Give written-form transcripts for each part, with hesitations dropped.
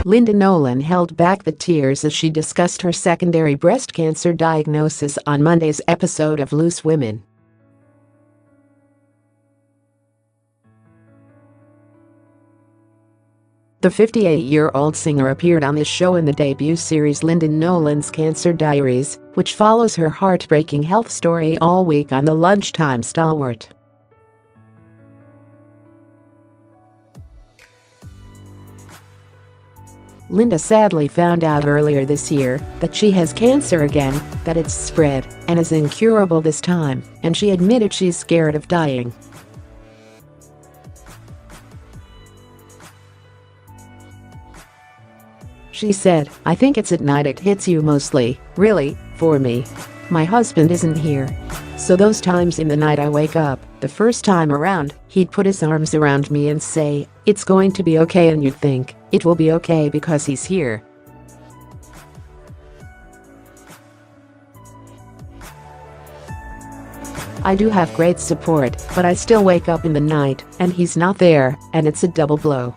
Linda Nolan held back the tears as she discussed her secondary breast cancer diagnosis on Monday's episode of Loose Women. The 58-year-old singer appeared on the show in the debut series Linda Nolan's Cancer Diaries, which follows her heartbreaking health story all week on the lunchtime stalwart. Linda sadly found out earlier this year that she has cancer again, that it's spread and is incurable this time, and she admitted she's scared of dying. She said, "I think it's at night it hits you mostly, really, for me. My husband isn't here. So those times in the night I wake up, the first time around, he'd put his arms around me and say, 'It's going to be okay,' and you'd think, 'It will be okay because he's here.' I do have great support, but I still wake up in the night, and he's not there, and it's a double blow."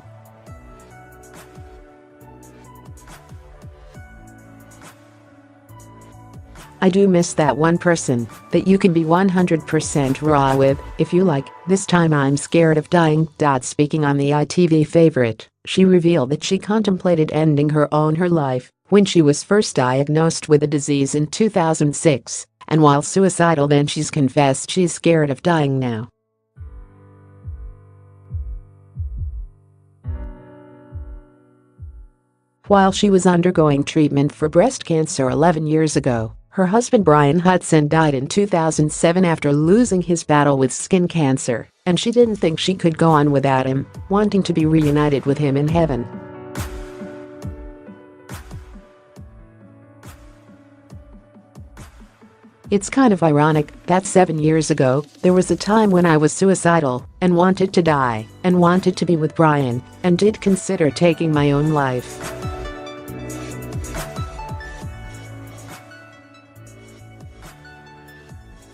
"I do miss that one person that you can be 100% raw with, if you like. This time I'm scared of dying." Speaking on the ITV favorite, she revealed that she contemplated ending her life when she was first diagnosed with the disease in 2006, and while suicidal then she's confessed she's scared of dying now. While she was undergoing treatment for breast cancer 11 years ago, her husband Brian Hudson died in 2007 after losing his battle with skin cancer, and she didn't think she could go on without him, wanting to be reunited with him in heaven. "It's kind of ironic that 7 years ago, there was a time when I was suicidal and wanted to die and wanted to be with Brian and did consider taking my own life.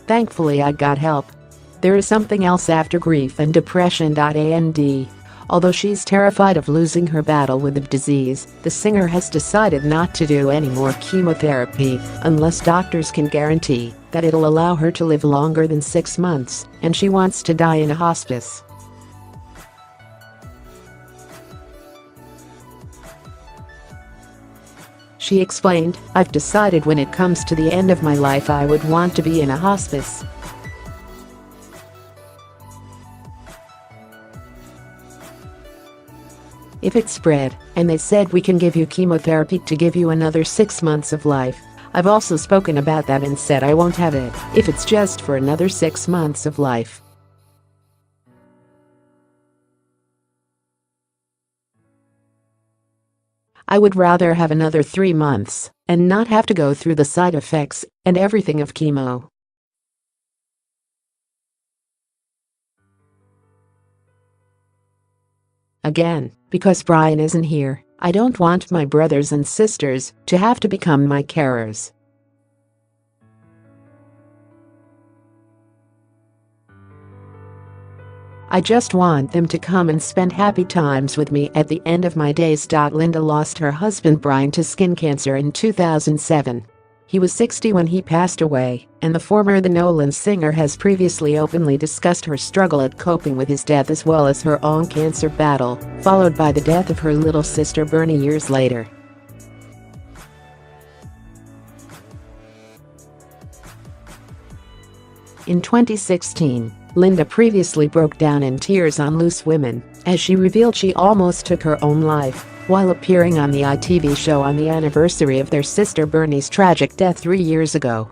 Thankfully I got help. There is something else after grief and depression.And. Although she's terrified of losing her battle with the disease, the singer has decided not to do any more chemotherapy unless doctors can guarantee that it'll allow her to live longer than 6 months, and she wants to die in a hospice. She explained, "I've decided when it comes to the end of my life I would want to be in a hospice. If it spread, and they said we can give you chemotherapy to give you another 6 months of life, I've also spoken about that and said I won't have it if it's just for another 6 months of life. I would rather have another 3 months and not have to go through the side effects and everything of chemo." Again, because Brian isn't here, I don't want my brothers and sisters to have to become my carers. I just want them to come and spend happy times with me at the end of my days." Linda lost her husband Brian to skin cancer in 2007. He was 60 when he passed away, and the former The Nolan singer has previously openly discussed her struggle at coping with his death as well as her own cancer battle, followed by the death of her little sister Bernie years later. In 2016, Linda previously broke down in tears on Loose Women as she revealed she almost took her own life while appearing on the ITV show on the anniversary of their sister Bernie's tragic death 3 years ago.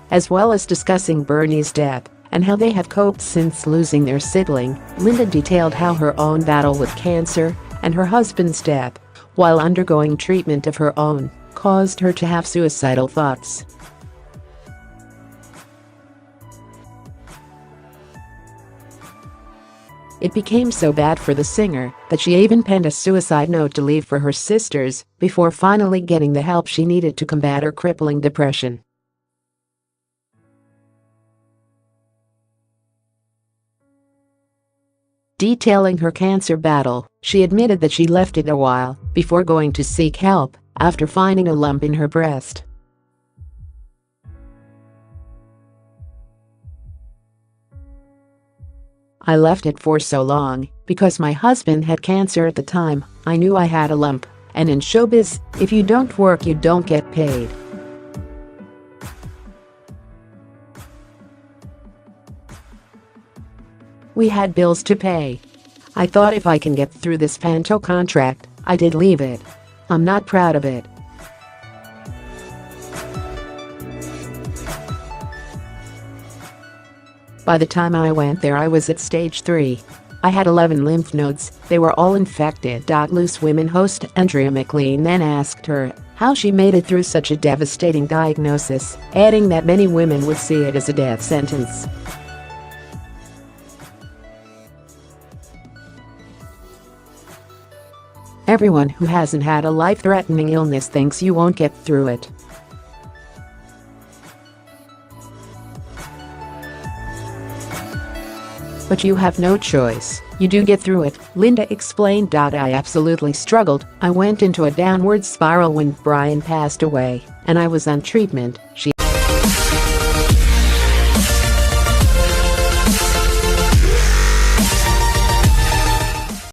As well as discussing Bernie's death and how they have coped since losing their sibling, Linda detailed how her own battle with cancer and her husband's death, while undergoing treatment of her own, caused her to have suicidal thoughts. It became so bad for the singer that she even penned a suicide note to leave for her sisters before finally getting the help she needed to combat her crippling depression. Detailing her cancer battle, she admitted that she left it a while before going to seek help after finding a lump in her breast. "I left it for so long because my husband had cancer at the time. I knew I had a lump. And in showbiz, if you don't work, you don't get paid." "We had bills to pay. I thought if I can get through this panto contract, I did leave it. I'm not proud of it." "By the time I went there, I was at stage 3. I had 11 lymph nodes, they were all infected." Loose Women host Andrea McLean then asked her how she made it through such a devastating diagnosis, adding that many women would see it as a death sentence. "Everyone who hasn't had a life-threatening illness thinks you won't get through it. But you have no choice, you do get through it," Linda explained. "I absolutely struggled. I went into a downward spiral when Brian passed away, and I was on treatment," she